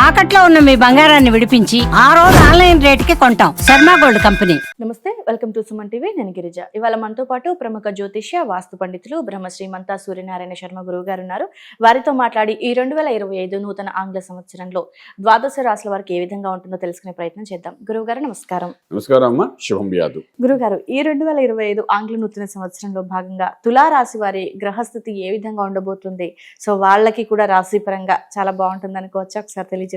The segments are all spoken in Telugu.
తాకట్లో ఉన్న మీ బంగారాన్ని విడిపించి ఆ రోజు ఆన్లైన్ రేటుకి కొంటాం. Sharma gold company. నమస్తే, వెల్కమ్ టు సుమన్ టీవీ. నేను గిరిజ. ఇవాళ మనతో పాటు ప్రముఖ జ్యోతిష్య వాస్తు పండితులు బ్రహ్మశ్రీమంతా సూర్యనారాయణ శర్మ గురువు గారు ఉన్నారు. వారితో మాట్లాడి ఈ 2025 నూతన ఆంగ్ల సంవత్సరంలో ద్వాదశ రాశుల వారికి ఏ విధంగా ఉంటుందో తెలుసుకునే ప్రయత్నం చేద్దాం. గురువు గారు నమస్కారం. నమస్కారం అమ్మా, శుభం వ్యాధు. గురువు గారు, ఈ 2025 ఆంగ్ల నూతన సంవత్సరంలో భాగంగా తులా రాశి వారి గ్రహస్థితి ఏ విధంగా ఉండబోతుంది? సో వాళ్ళకి కూడా రాశి పరంగా చాలా బాగుంటుంది అనుకోవచ్చా? ఒకసారి తెలియజేస్తారా?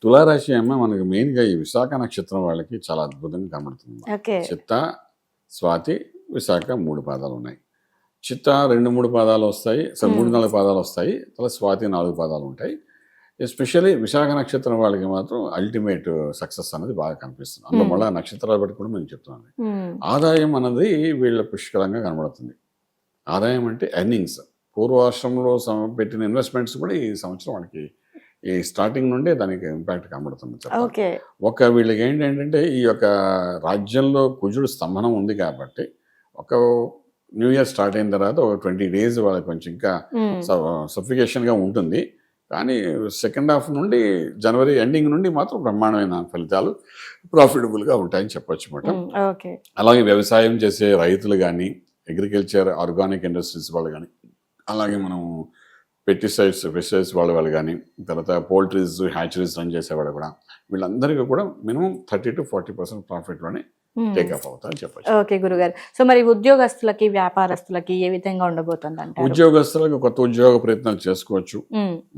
తులారాశి అమ్మ మనకి మెయిన్ గా ఈ విశాఖ నక్షత్రం వాళ్ళకి చాలా అద్భుతంగా కనబడుతుంది. చిత్త, స్వాతి, విశాఖ 3 పాదాలు ఉన్నాయి. చిత్త 2-3 పాదాలు వస్తాయి, 3-4 పాదాలు వస్తాయి. తర్వాత స్వాతి 4 పాదాలు ఉంటాయి. ఎస్పెషల్లీ విశాఖ నక్షత్రం వాళ్ళకి మాత్రం అల్టిమేట్ సక్సెస్ అనేది బాగా కనిపిస్తుంది. అందులో మళ్ళీ నక్షత్రాలు బట్టి కూడా మేము చెప్తున్నాను. ఆదాయం అన్నది వీళ్ళ పుష్కలంగా కనబడుతుంది. ఆదాయం అంటే ఎర్నింగ్స్, పూర్వాశ్రమంలో పెట్టిన ఇన్వెస్ట్మెంట్స్ కూడా ఈ సంవత్సరం వాళ్ళకి ఈ స్టార్టింగ్ నుండే దానికి ఇంపాక్ట్ కనబడుతుంది. ఒక వీళ్ళకి ఏంటంటే ఈ యొక్క రాజ్యంలో కుజుడు స్తంభనం ఉంది కాబట్టి ఒక న్యూ ఇయర్ స్టార్ట్ అయిన తర్వాత ఒక 20 days వాళ్ళకి కొంచెం ఇంకా సఫికేషన్గా ఉంటుంది. కానీ సెకండ్ హాఫ్ నుండి జనవరి ఎండింగ్ నుండి మాత్రం బ్రహ్మాండమైన ఫలితాలు ప్రాఫిటబుల్గా ఉంటాయని చెప్పొచ్చు అన్నమాట. అలాగే వ్యవసాయం చేసే రైతులు కానీ, అగ్రికల్చర్ ఆర్గానిక్ ఇండస్ట్రీస్ వాళ్ళు కానీ, అలాగే మనం పెస్టిసైడ్స్ వాళ్ళు కానీ, తర్వాత పోల్ట్రీస్ హ్యాచరీస్ రన్ చేసేవాళ్ళు కూడా, వీళ్ళందరికీ కూడా మినిమం 30 to 40% ప్రాఫిట్లోనే టేకప్ అవుతారని చెప్పచ్చు. ఓకే గురుగారు. సో మరి ఉద్యోగస్తులకి, వ్యాపారస్తులకి ఏ విధంగా ఉండబోతుంది అంటారు? ఉద్యోగస్తులకు కొత్త ఉద్యోగ ప్రయత్నాలు చేసుకోవచ్చు.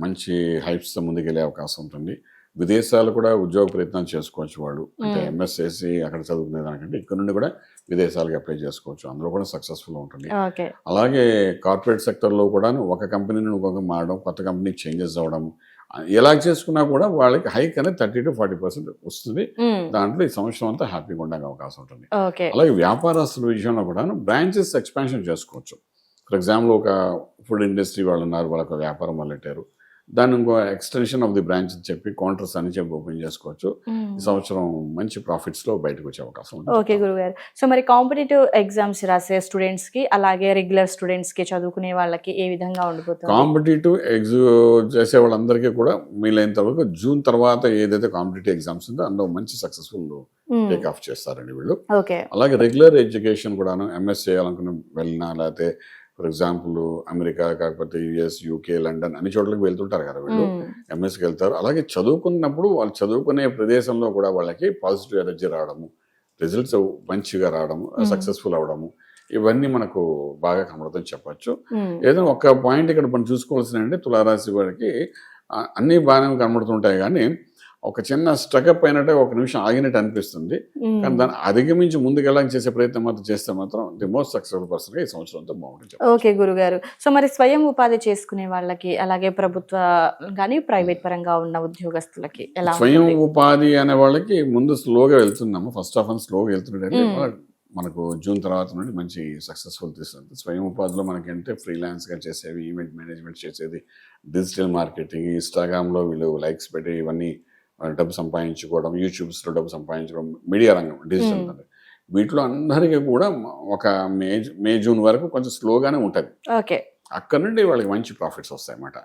మంచి హైప్స్ ముందుకెళ్లే అవకాశం ఉంటుంది. విదేశాలు కూడా ఉద్యోగ ప్రయత్నాలు చేసుకోవచ్చు. వాళ్ళు అంటే ఎంఎస్ చేసి అక్కడ చదువుకునే దానికంటే ఇక్కడ నుండి కూడా విదేశాలకు అప్లై చేసుకోవచ్చు. అందులో కూడా సక్సెస్ఫుల్ ఉంటుంది. అలాగే కార్పొరేట్ సెక్టర్లో కూడా ఒక కంపెనీ నుండి ఇంకొక మారడం, కొత్త కంపెనీ చేంజెస్ అవ్వడం, ఎలా చేసుకున్నా కూడా వాళ్ళకి హైక్ అనేది 30 to 40% వస్తుంది. దాంట్లో ఈ సంవత్సరం అంతా హ్యాపీగా ఉండడానికి అవకాశం ఉంటుంది. అలాగే వ్యాపారస్తుల విషయంలో కూడా బ్రాంచెస్ ఎక్స్పాన్షన్ చేసుకోవచ్చు. ఫర్ ఎగ్జాంపుల్ ఒక ఫుడ్ ఇండస్ట్రీ వాళ్ళు ఉన్నారు, వాళ్ళకి వ్యాపారం మొదలెట్టారు, దాన్ని ఇంకో ఎక్స్టెన్షన్ ఆఫ్ ది బ్రాంచ్ అని చెప్పి కౌంటర్స్ అని చెప్పి ఓపెన్ చేసుకోవచ్చు. ఈ సంవత్సరం మంచి ప్రాఫిట్స్ లో బయటకు వచ్చే అవకాశం ఉంది. ఓకే గురుగారు. సో మరి కాంపిటేటివ్ ఎగ్జామ్స్ రాసే స్టూడెంట్స్ కి, అలాగే రెగ్యులర్ స్టూడెంట్స్ కి, చదువుకునే వాళ్ళకి ఏ విధంగా ఉండబోతుంది? కాంపిటేటివ్ చేసే వాళ్ళందరికీ కూడా వీలైనంత వరకు జూన్ తర్వాత ఏదైతే కాంపిటేటివ్ ఎగ్జామ్స్ ఉందో అందులో మంచి సక్సెస్ఫుల్ టేక్ ఆఫ్ చేస్తారండి వీళ్ళు. అలాగే రెగ్యులర్ ఎడ్యుకేషన్ కూడా ఎంఎస్ చేయాలనుకుని వెళ్ళినా, లేకపోతే ఫర్ ఎగ్జాంపుల్ అమెరికా, కాకపోతే యుఎస్, యూకే, లండన్ అన్ని చోట్లకి వెళ్తుంటారు కదా వీళ్ళు, ఎంఎస్కి వెళ్తారు. అలాగే చదువుకున్నప్పుడు వాళ్ళు చదువుకునే ప్రదేశంలో కూడా వాళ్ళకి పాజిటివ్ ఎనర్జీ రావడము, రిజల్ట్స్ మంచిగా రావడము, సక్సెస్ఫుల్ అవడము, ఇవన్నీ మనకు బాగా కనబడుతుందని చెప్పచ్చు. ఏదైనా ఒక పాయింట్ ఇక్కడ మనం చూసుకోవాల్సిన అంటే తులారాశి వారికి అన్నీ బాగానే కనబడుతుంటాయి, కానీ ఒక చిన్న స్ట్రక్అప్ అయినట్టే ఒక నిమిషం ఆగినట్టు అనిపిస్తుంది. కానీ దాన్ని అధిగమించి ముందుకెళ్ళడానికి చేసే ప్రయత్నం మాత్రం చేస్తే మాత్రం ది మోస్ట్ సక్సెస్ఫుల్ పర్సన్ గా ఈ సంవత్సరం అంతా బాగుంటుంది. ఓకే గురుగారు. సో మరి స్వయం ఉపాధి చేసుకునే వాళ్ళకి, అలాగే ప్రభుత్వ కానీ ప్రైవేట్ పరంగా ఉన్న ఉద్యోగస్తులకి ఎలా? స్వయం ఉపాధి అనే వాళ్ళకి ముందు స్లోగా వెళ్తున్నాము. ఫస్ట్ ఆఫ్ ఆల్ స్లోగా వెళ్తుండే మనకు జూన్ తర్వాత నుండి మంచి సక్సెస్ఫుల్ తీస్తుంది. స్వయం ఉపాధిలో మనకి అంటే ఫ్రీలాన్స్గా చేసేవి, ఈవెంట్ మేనేజ్మెంట్ చేసేది, డిజిటల్ మార్కెటింగ్, ఇన్స్టాగ్రామ్లో వీళ్ళు లైక్స్ పెట్టి ఇవన్నీ డబ్బు సంపాదించుకోవడం, యూట్యూబ్స్లో డబ్బు సంపాదించుకోవడం, మీడియా రంగం, డిజిటల్ వీటిలో అందరికీ కూడా ఒక మే జూన్ వరకు కొంచెం స్లోగానే ఉంటుంది. అక్కడ నుండి వాళ్ళకి మంచి ప్రాఫిట్స్ వస్తాయి అన్నమాట.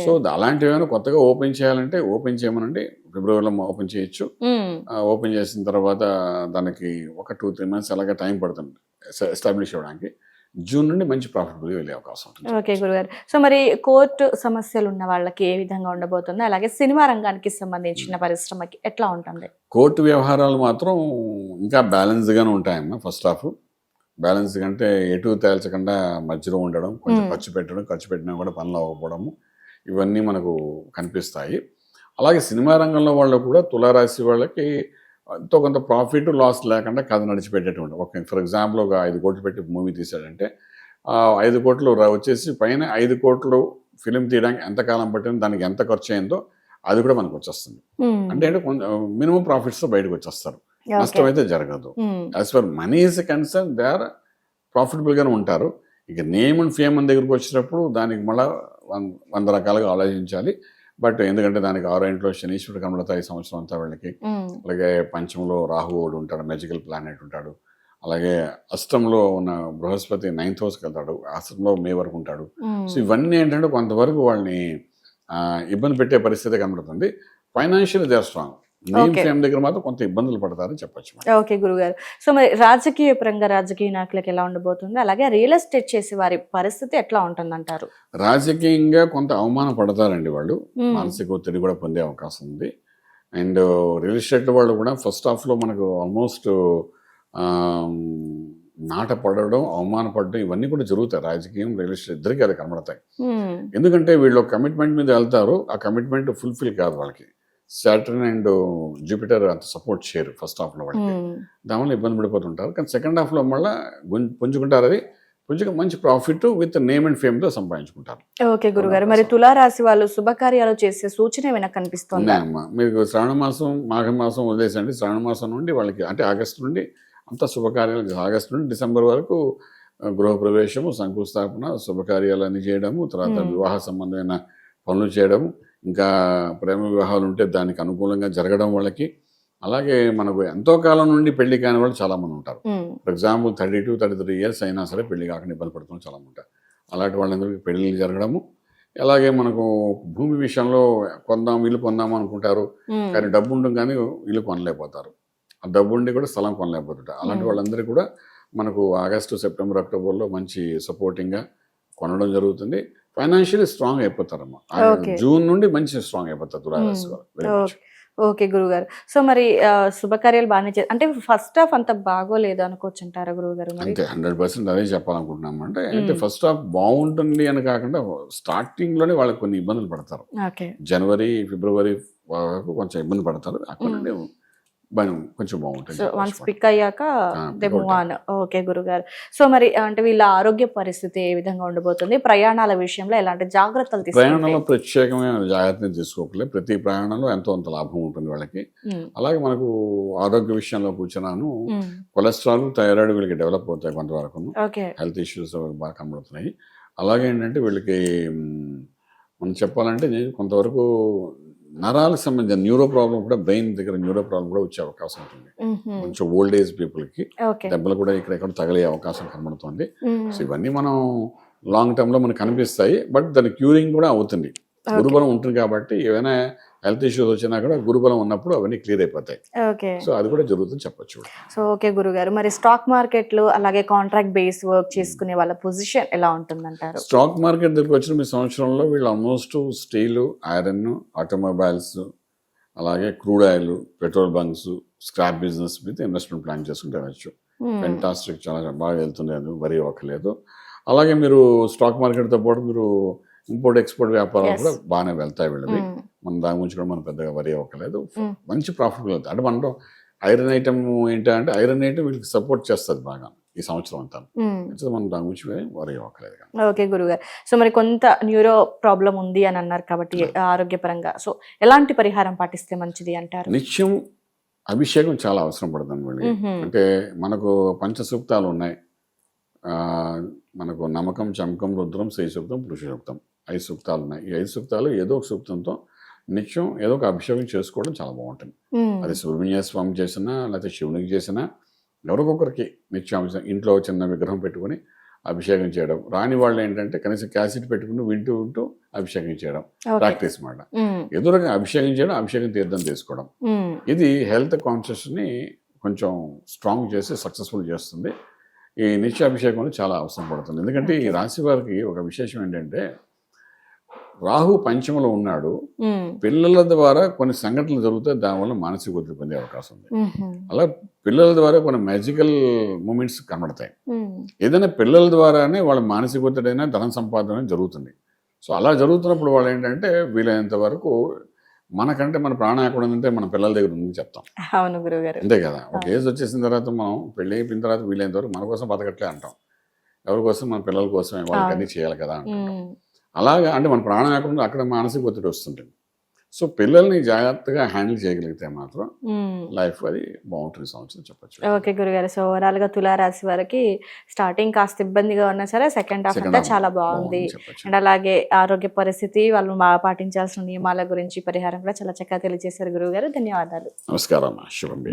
సో అలాంటివి ఏమైనా కొత్తగా ఓపెన్ చేయాలంటే ఓపెన్ చేయమనండి, ఫిబ్రవరిలో ఓపెన్ చేయొచ్చు. ఓపెన్ చేసిన తర్వాత దానికి ఒక 2-3 months అలాగే టైం పడుతుంది ఎస్టాబ్లిష్ అవ్వడానికి. జూన్ నుండి మంచి ప్రాఫిటబుల్ వెళ్ళే అవకాశం ఉంటుంది. ఓకే గురుగారు. సో మరి కోర్టు సమస్యలు ఉన్న వాళ్ళకి ఏ విధంగా ఉండబోతుంది? అలాగే సినిమా రంగానికి సంబంధించిన పరిశ్రమకి ఎట్లా ఉంటుంది? కోర్టు వ్యవహారాలు మాత్రం ఇంకా బ్యాలెన్స్గానే ఉంటాయమ్మా. ఫస్ట్ హాఫ్ బ్యాలెన్స్ అంటే ఎటు తేల్చకుండా మధ్యలో ఉండడం, కొంచెం ఖర్చు పెట్టినా కూడా పనులు అవ్వకపోవడము, ఇవన్నీ మనకు కనిపిస్తాయి. అలాగే సినిమా రంగంలో వాళ్ళు కూడా తులారాశి వాళ్ళకి ఎంతో కొంత ప్రాఫిట్ లాస్ లేకుండా కథ నడిచిపెట్టేటువంటి, ఒక ఫర్ ఎగ్జాంపుల్ ఒక 5 కోట్లు పెట్టి మూవీ తీశాడంటే 5 కోట్లు వచ్చేసి పైన 5 కోట్లు ఫిలిం తీయడానికి ఎంత కాలం పట్టిందో, దానికి ఎంత ఖర్చు అయిందో అది కూడా మనకు వచ్చేస్తుంది. అంటే కొంచెం మినిమం ప్రాఫిట్స్ బయటకు వచ్చేస్తారు, నష్టం అయితే జరగదు. As far money is concern they are profitable గానే ఉంటారు. ఇక నేమ్ అండ్ ఫేమ్ అని దగ్గరకు వచ్చినప్పుడు దానికి మళ్ళీ 100 రకాలుగా ఆలోచించాలి. బట్ ఎందుకంటే దానికి 6వ ఇంట్లో శనీశ్వరుడు కనబడతాయి ఈ సంవత్సరం అంతా వీళ్ళకి. అలాగే పంచంలో రాహువుడు ఉంటాడు, మ్యాజికల్ ప్లానెట్ ఉంటాడు. అలాగే అష్టంలో ఉన్న బృహస్పతి 9th హౌస్కి వెళ్తాడు, అష్టంలో మే వరకు ఉంటాడు. సో ఇవన్నీ ఏంటంటే కొంతవరకు వాళ్ళని ఇబ్బంది పెట్టే పరిస్థితి కనబడుతుంది. Financial they are strong. Name Okay. Fame దగ్గర మాత్రం కొంత ఇబ్బందులు పడతారని చెప్పొచ్చు మేడం. ఓకే గురుగారు. సో మరి రాజకీయ పరంగా రాజకీయ నాయకులకు ఎలా ఉండబోతుంది, అలాగే రియల్ ఎస్టేట్ చేసే వారి పరిస్థితి ఎట్లా ఉంటుందంటారు? రాజకీయంగా కొంత అవమానం పడతారండి వాళ్ళు. మ్మ్. మానసిక ఒత్తిడి కూడా పొందే అవకాశం ఉంది. అండ్ రియల్ ఎస్టేట్ వాళ్ళు కూడా ఫస్ట్ హాఫ్లో మనకు ఆల్మోస్ట్ నాట పడడం, అవమానపడడం ఇవన్నీ కూడా జరుగుతాయి. రాజకీయం, రియల్ ఎస్టేట్ ఇద్దరికి అది కనబడతాయి. మ్మ్. ఎందుకంటే వీళ్ళు కమిట్మెంట్ మీద వెళ్తారు, ఆ కమిట్మెంట్ ఫుల్ఫిల్ కాదు వాళ్ళకి. సాటర్న్ అండ్ జూపిటర్ అంత సపోర్ట్ చేయరు ఫస్ట్ హాఫ్లో వాళ్ళకి. మ్మ్. దానివల్ల ఇబ్బంది పడిపోతుంటారు. కానీ సెకండ్ హాఫ్లో మళ్ళీ పుంజుకుంటారు. అది పుంజుకు మంచి ప్రాఫిట్ విత్ నేమ్ అండ్ ఫేమ్తో సంపాదించుకుంటారు. ఓకే గురుగారు. మరి తులారాశి వాళ్ళు శుభకార్యాలు చేసే సూచన ఏమైనా కనిపిస్తుందా? ఉన్నాయమ్మా. మీకు శ్రావణ మాసం, మాఘ మాసం వదిలేసండి. శ్రావణ మాసం నుండి వాళ్ళకి అంటే ఆగస్టు నుండి అంత శుభకార్యాలు, ఆగస్టు నుండి డిసెంబర్ వరకు గృహప్రవేశము, శంకుస్థాపన, శుభకార్యాలు అన్ని చేయడము, తర్వాత వివాహ సంబంధమైన పనులు చేయడము, ఇంకా ప్రేమ వివాహాలు ఉంటే దానికి అనుకూలంగా జరగడం వాళ్ళకి. అలాగే మనకు ఎంతో కాలం నుండి పెళ్లి కాని వాళ్ళు చాలామంది ఉంటారు. మ్మ్. ఫర్ ఎగ్జాంపుల్ 32-33 ఇయర్స్ అయినా సరే పెళ్లి కాకుండా ఇబ్బంది పడుతున్న చాలా ఉంటారు. అలాంటి వాళ్ళందరికీ పెళ్లిళ్ళు జరగడము. అలాగే మనకు భూమి విషయంలో ఇల్లు కొందాం అనుకుంటారు, మ్మ్. కానీ డబ్బు ఉంటుంది కానీ ఇల్లు కొనలేకపోతారు. ఆ డబ్బు ఉండి కూడా స్థలం కొనలేకపోతుంటారు. అలాంటి వాళ్ళందరికీ కూడా మనకు ఆగస్టు, సెప్టెంబర్, అక్టోబర్లో మంచి సపోర్టింగ్గా కొనడం జరుగుతుంది. ఫైనాన్షియల్లీ స్ట్రాంగ్ అయిపోతారమ్మా. Okay. జూన్ నుండి మంచి స్ట్రాంగ్ అయిపోతారు తులారాశి వారు. Very much. ఓకే గురుగారు. సో మరి శుభకార్యాలు బాగానే అంటే ఫస్ట్ హాఫ్ అంత బాగోలేదు అనుకోవచ్చు అంటారా గురుగారు? మరి అంతే 100% అదే చెప్పాలనుకుంటున్నాం. అంటే ఫస్ట్ హాఫ్ బాగుంటుంది అని కాకుండా స్టార్టింగ్ లోనే వాళ్ళకి కొన్ని ఇబ్బందులు పడతారు. ఓకే. జనవరి, ఫిబ్రవరి వరకు కొంచెం ఇబ్బంది పడతారు. అక్కడ నుండి కొంచెం బాగుంటుంది. సో వన్స్ పిక్ అయ్యాక they pick move on. Okay గురుగారు. సో మరి అంటే వీళ్ళ ఆరోగ్య పరిస్థితి ఏ విధంగా ఉండబోతుంది? ప్రయాణాల విషయంలో ఎలాంటి జాగ్రత్తలు తీసుకోవాలి? ప్రయాణంలో ప్రత్యేకమైన జాగ్రత్తలు తీసుకోకలేదు. ప్రతి ప్రయాణంలో ఎంతో అంత లాభం ఉంటుంది వాళ్ళకి. అలాగే మనకు ఆరోగ్య విషయంలో కూర్చున్నాను, కొలెస్ట్రాల్, థైరాయిడ్ వీళ్ళకి డెవలప్ అవుతాయి కొంతవరకు. ఓకే. హెల్త్ ఇష్యూస్ బాగా కనబడుతున్నాయి. అలాగే ఏంటంటే వీళ్ళకి మనం చెప్పాలంటే కొంతవరకు నరాలకు సంబంధించిన న్యూరో ప్రాబ్లం కూడా, బ్రెయిన్ దగ్గర న్యూరో ప్రాబ్లం కూడా వచ్చే అవకాశం ఉంటుంది. కొంచెం ఓల్డ్ ఏజ్ పీపుల్కి ఓకే. దెబ్బలు కూడా ఇక్కడ తగిలే అవకాశం కనబడుతుంది. సో ఇవన్నీ మనం లాంగ్ టర్మ్లో మనకు కనిపిస్తాయి. బట్ దాని క్యూరింగ్ కూడా అవుతుంది. గురుబలం ఉంటుంది కాబట్టి ఏమైనా హెల్త్ ఇష్యూస్ వచ్చినా కూడా గురుబలం ఉన్నప్పుడు అవన్నీ క్లియర్ అయిపోతాయి. ఓకే. సో అది కూడా జరుగుతుంది చెప్పొచ్చు. సో ఓకే గురుగారు. మరి స్టాక్ మార్కెట్లు అలాగే కాంట్రాక్ట్ బేస్ వర్క్ చేసుకునే వాళ్ళ పొజిషన్ ఎలా ఉంటుందంటారు? స్టాక్ మార్కెట్ దగ్గరికి వచ్చిన మీ సంవత్సరంలో వీళ్ళు ఆల్మోస్ట్ స్టీలు, ఐరన్, ఆటోమొబైల్స్, అలాగే crude oil, petrol bunks, scrap business మీద ఇన్వెస్ట్మెంట్ ప్లాన్ చేసుకుంటే వెళ్ళచ్చు. ఫెంటాస్టిక్, చాలా బాగా వెళ్తుంది, వరి ఒక్కలేదు. అలాగే మీరు స్టాక్ మార్కెట్తో పాటు మీరు ఇంపోర్ట్ ఎక్స్పోర్ట్ వ్యాపారాలు కూడా బాగానే వెళ్తాయి వీళ్ళవి. మన దాని గురించి కూడా మనం పెద్దగా వరి అవ్వలేదు. మంచి ప్రాఫిట్ వెళ్తాయి. అంటే మనలో ఐరన్ ఐటమ్ ఏంటంటే ఐరన్ ఐటమ్ వీళ్ళకి సపోర్ట్ చేస్తుంది బాగా ఈ సంవత్సరం అంతా. మనం దాని గురించి వరి అవ్వలేదు. ఓకే గురుగారు. సో మరి కొంత న్యూరో ప్రాబ్లం ఉంది అని అన్నారు కాబట్టి ఆరోగ్యపరంగా సో ఎలాంటి పరిహారం పాటిస్తే మంచిది అంటారు? నిత్యం అభిషేకం చాలా అవసరం పడుతుంది వీళ్ళకి. అంటే మనకు పంచసూక్తాలు ఉన్నాయి. మనకు నమ్మకం, చమకం, రుద్రం, శ్రీ సూక్తం, పురుష సూక్తం, 5 సూక్తాలు ఉన్నాయి. ఈ 5 సూక్తాలు ఏదో ఒక సూక్తంతో నిత్యం ఏదో ఒక అభిషేకం చేసుకోవడం చాలా బాగుంటుంది. అది సుబ్రహ్మణ్య స్వామి చేసినా, లేకపోతే శివునికి చేసినా, ఎవరికొకరికి నిత్యం అభిషేకం, ఇంట్లో చిన్న విగ్రహం పెట్టుకుని అభిషేకం చేయడం. రాని వాళ్ళు ఏంటంటే కనీసం క్యాసెట్ పెట్టుకుని వింటూ అభిషేకం చేయడం ప్రాక్టీస్ మాట. ఏదో రకంగా అభిషేకం చేయడం, అభిషేకం తీర్థం తీసుకోవడం, ఇది హెల్త్ కాన్షియస్ని కొంచెం స్ట్రాంగ్ చేసి సక్సెస్ఫుల్ చేస్తుంది. ఈ నిత్యాభిషేకంలో చాలా అవసరం పడుతుంది. ఎందుకంటే ఈ రాశి వారికి ఒక విశేషం ఏంటంటే రాహు పంచమలో ఉన్నాడు. పిల్లల ద్వారా కొన్ని సంఘటనలు జరుగుతాయి, దానివల్ల మానసిక ఒత్తిడి పొందే అవకాశం ఉంది. అలా పిల్లల ద్వారా కొన్ని మ్యాజికల్ మూమెంట్స్ కనబడతాయి. ఏదైనా పిల్లల ద్వారానే వాళ్ళ మానసిక ఒత్తిడి అయినా ధన సంపాదన జరుగుతుంది. సో అలా జరుగుతున్నప్పుడు వాళ్ళు ఏంటంటే వీలైనంత వరకు మనకంటే మన ప్రాణం ఎక్కడ ఉందంటే మన పిల్లల దగ్గర ఉందని చెప్తాం. అవును గురుగారు. అంతే కదా. ఒక ఏజ్ వచ్చేసిన తర్వాత మనం పెళ్ళి అయిపోయిన తర్వాత వీలైనంత వరకు మన కోసం బతకట్లే అంటాం. ఎవరి కోసం? మన పిల్లల కోసమే, వాళ్ళకి అన్నీ చేయాలి కదా అంటాం. అలాగా అంటే మన ప్రాణం ఎక్కడ అక్కడ మానసిక ఒత్తిడి వస్తుంటుంది. సో పిల్లల్ని జాగ్రత్తగా హ్యాండిల్ చేయగలిగితే మాత్రం లైఫ్ అది బాగుంటుంది సంవత్సరం చెప్పచ్చు. ఓకే గురుగారు. సో ఓవరాల్ గా తులారాశి వారికి స్టార్టింగ్ కాస్త ఇబ్బందిగా ఉన్నా సరే సెకండ్ హాఫ్ అంతా చాలా బాగుంది. అండ్ అలాగే ఆరోగ్య పరిస్థితి, వాళ్ళు పాటించాల్సిన నియమాల గురించి, పరిహారం కూడా చాలా చక్కగా తెలియజేశారు గురువు గారు. ధన్యవాదాలు. నమస్కారం. శుభం.